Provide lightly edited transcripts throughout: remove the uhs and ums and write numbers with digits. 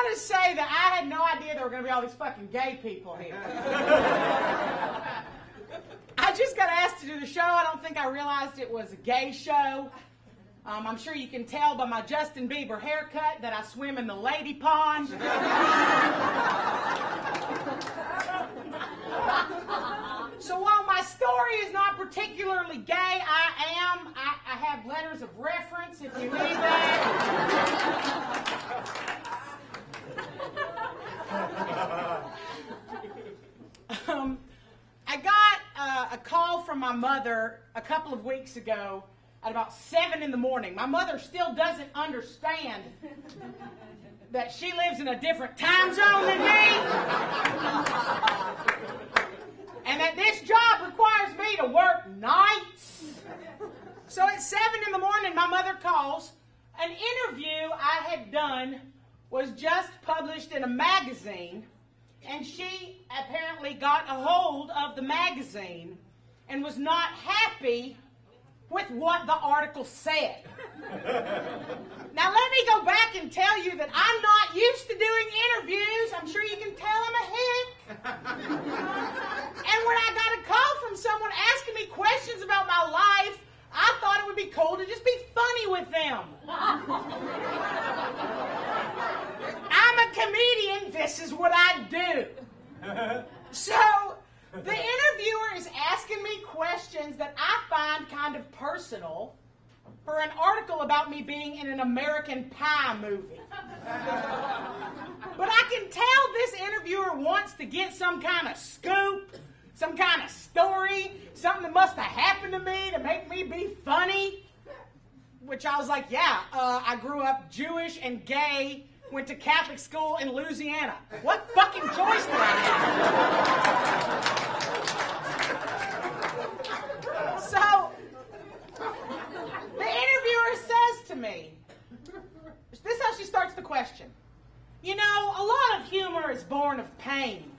want to say that I had no idea there were going to be all these fucking gay people here. I just got asked to do the show. I don't think I realized it was a gay show. I'm sure you can tell by my Justin Bieber haircut that I swim in the lady pond. So while my story is not particularly gay, I have letters of reference if you need that. I got a call from my mother a couple of weeks ago at about 7 in the morning. My mother still doesn't understand that she lives in a different time zone than me, and that this job requires me to work nights. So at 7 in the morning, my mother calls. An interview I had done was just published in a magazine, and she apparently got a hold of the magazine and was not happy with what the article said. Now let me go back and tell you that I'm not used to doing interviews. I'm sure you can tell I'm a hick. And when I got a call from someone asking me questions about my life, I thought it would be cool to just be funny with them. I'm a comedian. This is what I do. So the interviewer is asking me questions that I find kind of personal for an article about me being in an American Pie movie. But I can tell this interviewer wants to get some kind of scoop, some kind of story, something that must have happened to me to make me be funny. Which I was like, yeah, I grew up Jewish and gay, went to Catholic school in Louisiana. What fucking choice did I have? So, the interviewer says to me, this is how she starts the question. You know, a lot of humor is born of pain.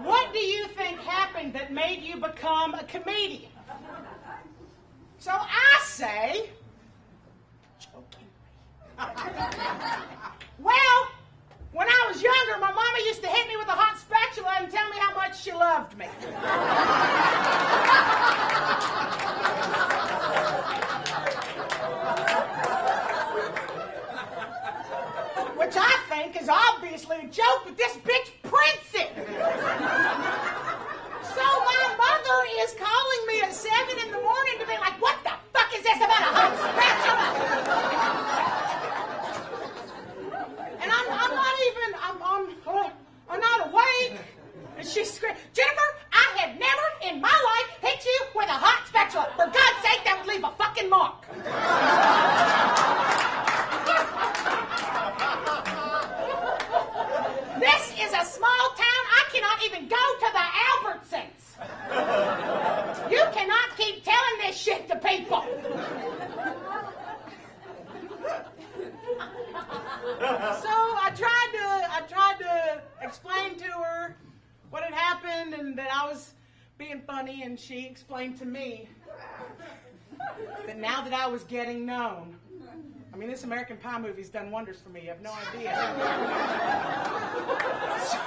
What do you think happened that made you become a comedian? So I say, well, when I was younger, my mama used to hit me with a hot spatula and tell me how much she loved me. Which I think is obviously a joke, but this bitch prints it. So my mother is calling me at 7 in the morning to be like, what the fuck is this about a hot spatula? And I'm not awake. And she screamed, Jennifer, I have never in my life hit you with a hot spatula. For God's sake, that would leave a fucking mark. This is a small town. I cannot even go to the Albertsons. You cannot keep telling this shit to people. So I tried to explain to her what had happened and that I was being funny, and she explained to me that now that I was getting known, I mean, this American Pie movie's done wonders for me. You have no idea. So,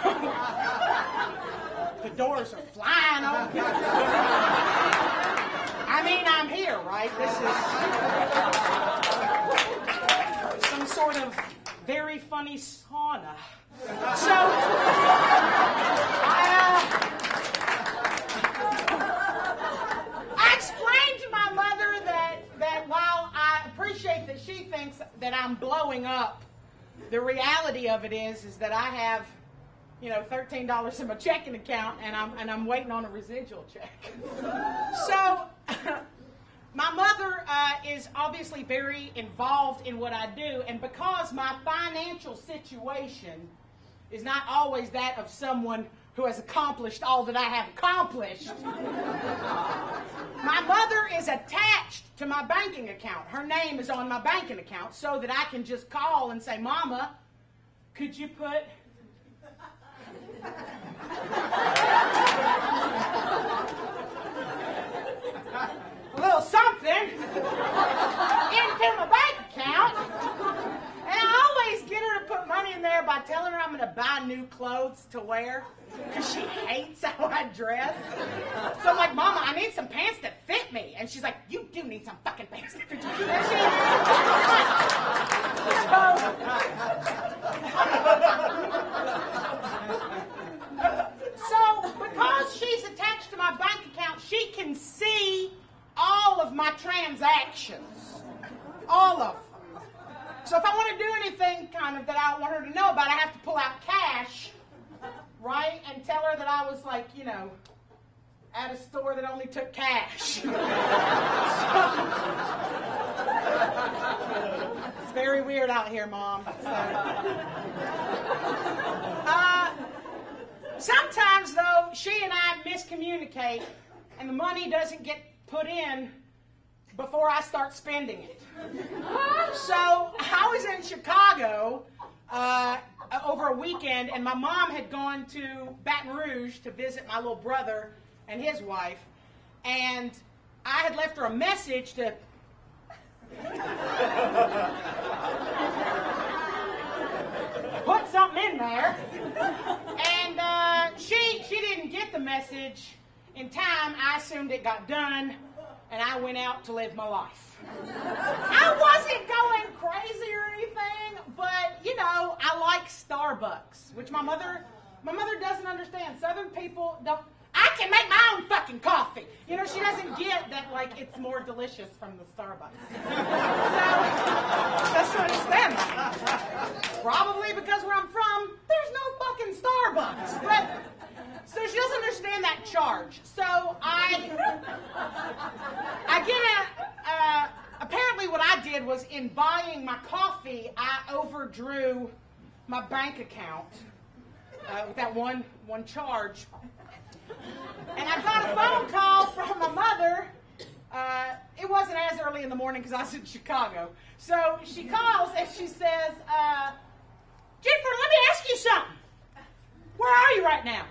the doors are flying open. I mean, I'm here, right? This is some sort of very funny sauna. So, I explained to my mother that while I appreciate that she thinks that I'm blowing up, the reality of it is that I have, $13 in my checking account, and I'm waiting on a residual check. So, my mother is obviously very involved in what I do, and because my financial situation is not always that of someone who has accomplished all that I have accomplished, my mother is attached to my banking account. Her name is on my banking account so that I can just call and say, Mama, could you put a little something clothes to wear because she hates how I dress. So I'm like, Mama, I need some pants that fit me. And she's like, you do need some fucking pants that fit you. And so because she's attached to my bank account, she can see all of my transactions. All of them. So if I want to do anything kind of that I don't want her to know about, I have to pull out cash, right? And tell her that I was like, you know, at a store that only took cash. It's very weird out here, Mom. Sometimes, though, she and I miscommunicate, and the money doesn't get put in before I start spending it. So I was in Chicago over a weekend, and my mom had gone to Baton Rouge to visit my little brother and his wife, and I had left her a message to put something in there, and she didn't get the message in time. I assumed it got done, and I went out to live my life. I wasn't going crazy or anything, but, you know, I like Starbucks, which my mother doesn't understand. Southern people don't. I can make my own fucking coffee. You know, she doesn't get that, like, it's more delicious from the Starbucks. So, doesn't understand that. Probably because where I'm from, there's no fucking Starbucks. But, so she doesn't understand that charge. So I get apparently what I did was in buying my coffee, I overdrew my bank account with that one charge. And I got a phone call from my mother. It wasn't as early in the morning because I was in Chicago. So she calls and she says, Jennifer, let me ask you something. Where are you right now?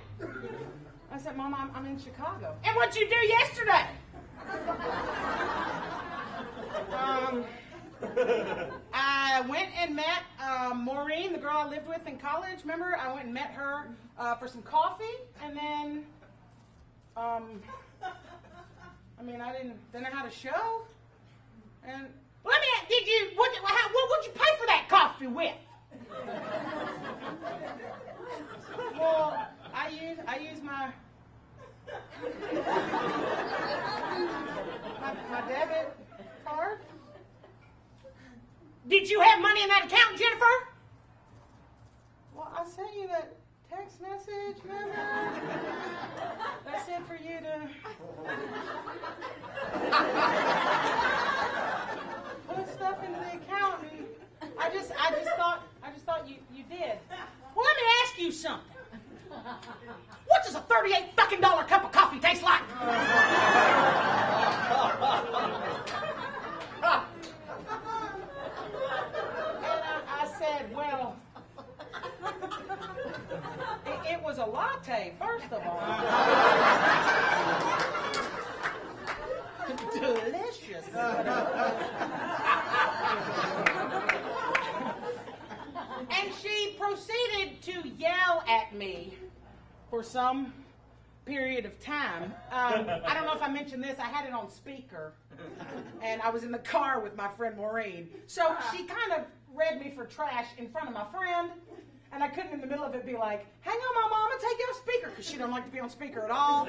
I said, Mom, I'm in Chicago. And what'd you do yesterday? I went and met Maureen, the girl I lived with in college. Remember, I went and met her for some coffee, and then, I had a show, and what would you pay for that coffee with? Well, I use my debit card. Did you have money in that account, Jennifer? Well, I sent you that text message, remember? That said for you to put stuff into the account, and I just thought you did. Well, let me ask you something. What does a $38 fucking cup of coffee taste like? I said, well, it was a latte, first of all. Delicious. And she proceeded to yell at me for some period of time. I don't know if I mentioned this. I had it on speaker, and I was in the car with my friend Maureen. So she kind of read me for trash in front of my friend, and I couldn't in the middle of it be like, hang on, Mama, I'm going to take you off speaker, because she don't like to be on speaker at all.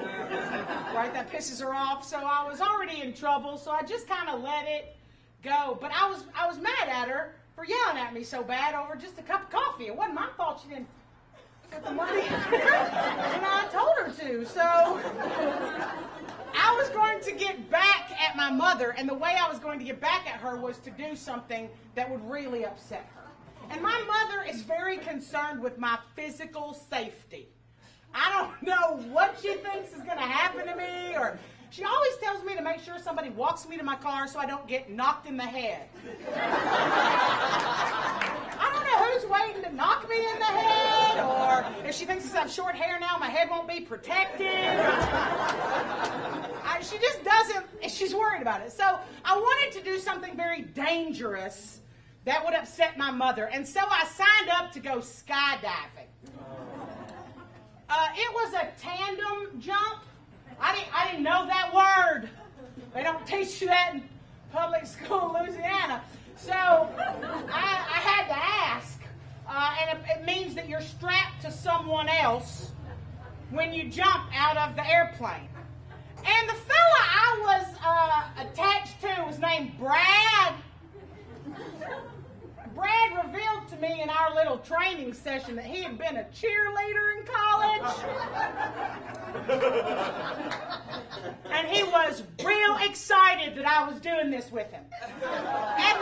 Right? That pisses her off. So I was already in trouble, so I just kind of let it go. But I was mad at her for yelling at me so bad over just a cup of coffee. It wasn't my fault she didn't get the money. And I told her to. So I was going to get back at my mother, and the way I was going to get back at her was to do something that would really upset her. And my mother is very concerned with my physical safety. I don't know what she thinks is going to happen to me, or she always tells me to make sure somebody walks me to my car so I don't get knocked in the head. I don't know who's waiting to knock me in the head, or if she thinks I have short hair now, my head won't be protected. She just doesn't, she's worried about it. So I wanted to do something very dangerous that would upset my mother. And so I signed up to go skydiving. It was a tandem jump. I didn't know that word. They don't teach you that in public school in Louisiana. So I had to ask. And it means that you're strapped to someone else when you jump out of the airplane. And the fella I was attached to was named Brad. Brad revealed to me in our little training session that he had been a cheerleader in college. And he was real excited that I was doing this with him. And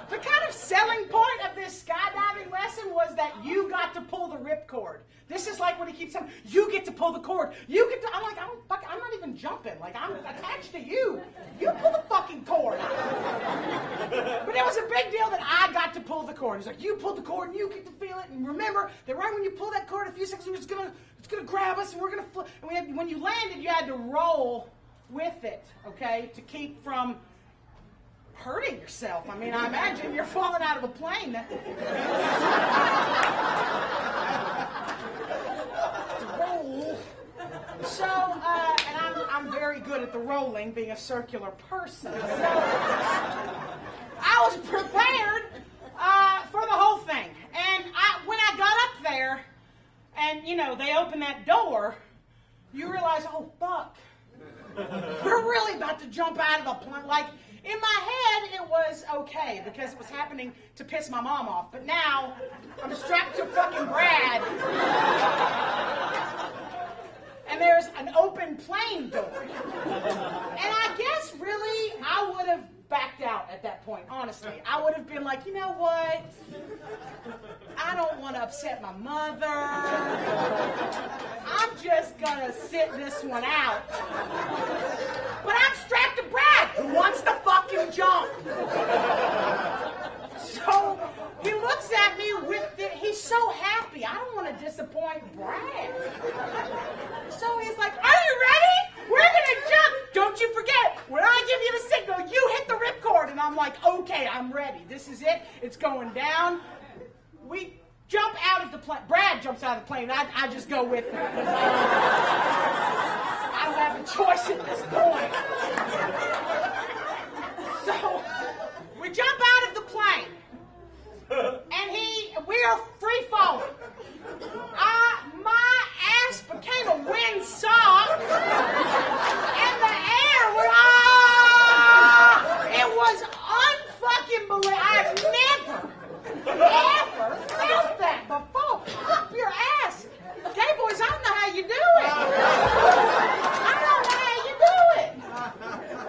the kind of selling point of this skydiving lesson was that you got to pull the ripcord. This is like what he keeps saying, you get to pull the cord. You get to, I'm like, I'm not even jumping. Like, I'm attached to you. You pull the fucking cord. But it was a big deal that I got to pull the cord. He's like, you pull the cord and you get to feel it. And remember that right when you pull that cord, a few seconds, it's gonna grab us and we're gonna flip. And when you landed, you had to roll with it, okay, to keep from hurting yourself. I mean, I imagine you're falling out of a plane. To roll. So, and I'm very good at the rolling, being a circular person. So, I was prepared for the whole thing. And when I got up there, and, you know, they opened that door, you realize, oh, fuck. We're really about to jump out of the plane. Like, in my head, it was okay because it was happening to piss my mom off. But now, I'm strapped to fucking Brad. And there's an open plane door. And I guess, really, I would have backed out at that point, honestly. I would have been like, you know what? I don't want to upset my mother. I'm just going to sit this one out. But I'm strapped to Brad, who wants to fucking jump. So he looks at me he's so happy. I don't want to disappoint Brad. So he's like, are you ready? We're going to jump. Don't you forget, when I give you the signal, you hit the ripcord. And I'm like, okay, I'm ready. This is it. It's going down. We jump out of the plane. Brad jumps out of the plane. I just go with him. I don't have a choice at this point. So we jump out of the plane. And we are free falling. My ass became a windsock. And the air it was unfucking believable. I've never, ever felt that before. Up your ass. Gay boys, I don't know how you do it. I don't know how you do it.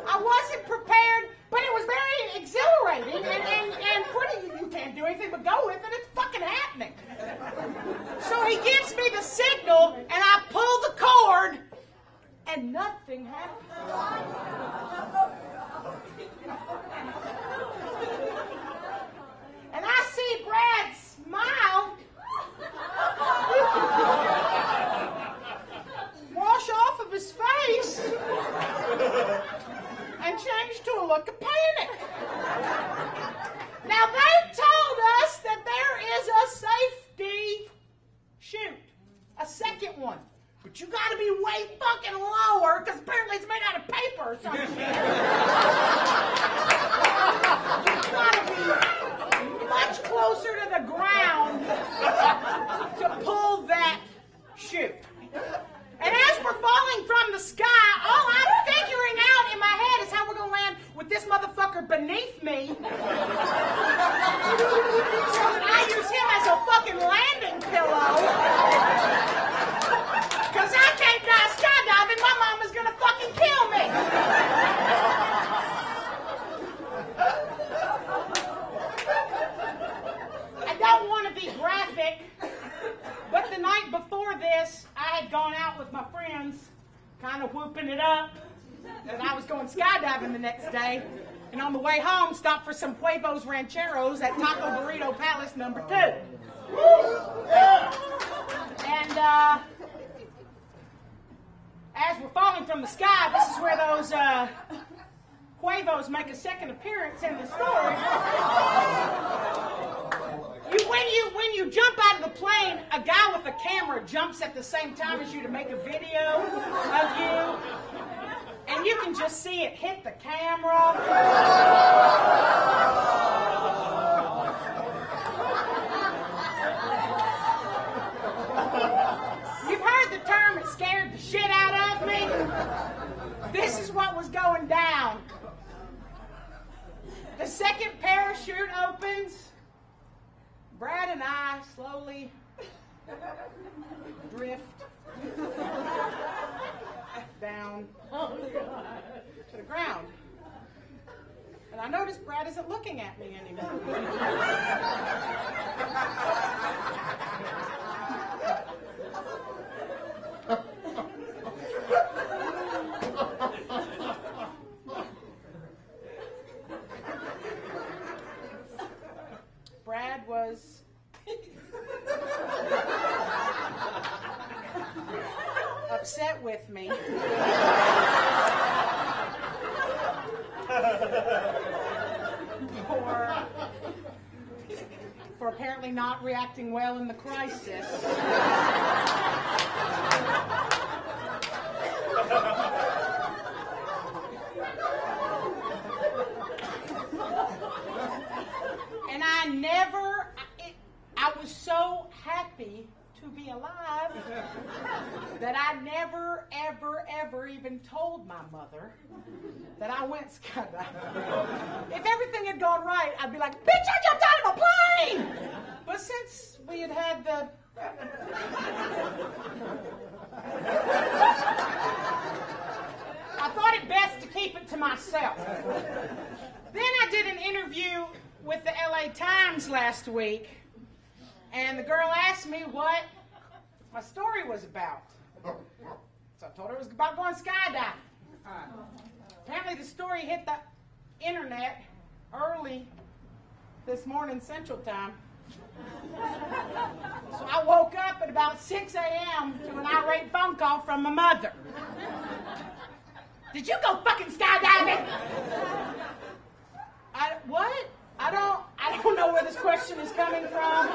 I wasn't prepared, but it was very exhilarating and pretty. You can't do anything but go with it. It's fucking happening. So he gives me the signal, and I pull the cord, and nothing happens. And I see Brad smile, wash off of his face, and change to a look of panic. Now, they told us that there is a safety chute, a second one. But you gotta be way fucking lower, because apparently it's made out of paper or some shit. You gotta be much closer to the ground to pull that chute. And as we're falling from the sky, all I'm figuring out in my head is how we're gonna land with this motherfucker beneath me. So that I use him as a fucking landing pillow. Because I can't die skydiving, my mama's gonna fucking kill me. I don't want to be graphic, but the night before this, I had gone out with my friends, kind of whooping it up, and I was going skydiving the next day. And on the way home, stopped for some huevos rancheros at Taco Burrito Palace number 2. And as we're falling from the sky, this is where those huevos make a second appearance in the story. You when you jump out of the plane, a guy with a camera jumps at the same time as you to make a video of you. And you can just see it hit the camera. You've heard the term, it scared the shit out of me. This is what was going down. The second parachute opens. Brad and I slowly drift down to the ground. And I noticed Brad isn't looking at me anymore. Brad was upset with me for apparently not reacting well in the crisis. And I was so happy to be alive that I never, ever, ever even told my mother that I went skydiving. If everything had gone right, I'd be like, bitch, I jumped out of a plane! But since we had the... I thought it best to keep it to myself. Then I did an interview with the LA Times last week, and the girl asked me what my story was about. So I told her it was about going skydiving. Apparently the story hit the internet early this morning, Central Time. So I woke up at about 6 a.m. to an irate phone call from my mother. Did you go fucking skydiving? What? I don't know where this question is coming from.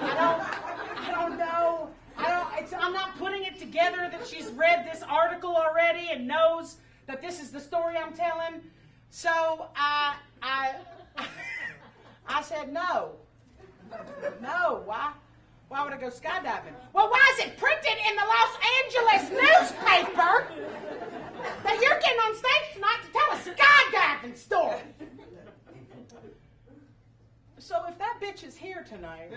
I don't know. I'm not putting it together that she's read this article already and knows that this is the story I'm telling. So I said no. No, why? Why would I go skydiving? Well, why is it printed in the Los Angeles newspaper that you're getting on stage tonight to tell a skydiving story? So if that bitch is here tonight,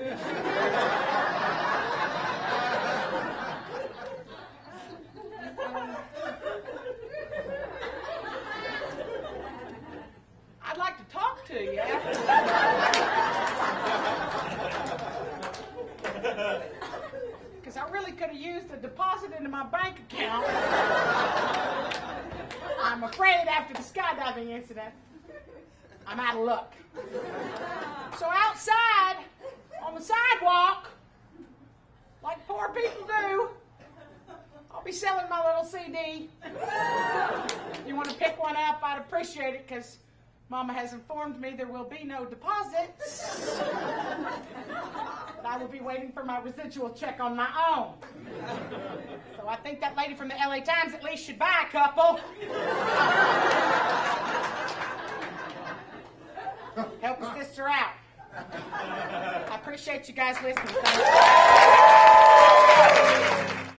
I'd like to talk to you after because I really could have used a deposit into my bank account. I'm afraid after the skydiving incident, I'm out of luck. So outside, on the sidewalk, like poor people do, I'll be selling my little CD. If you want to pick one up, I'd appreciate it, because Mama has informed me there will be no deposits. But I will be waiting for my residual check on my own. So I think that lady from the LA Times at least should buy a couple. Help a sister out. I appreciate you guys listening. Thank you.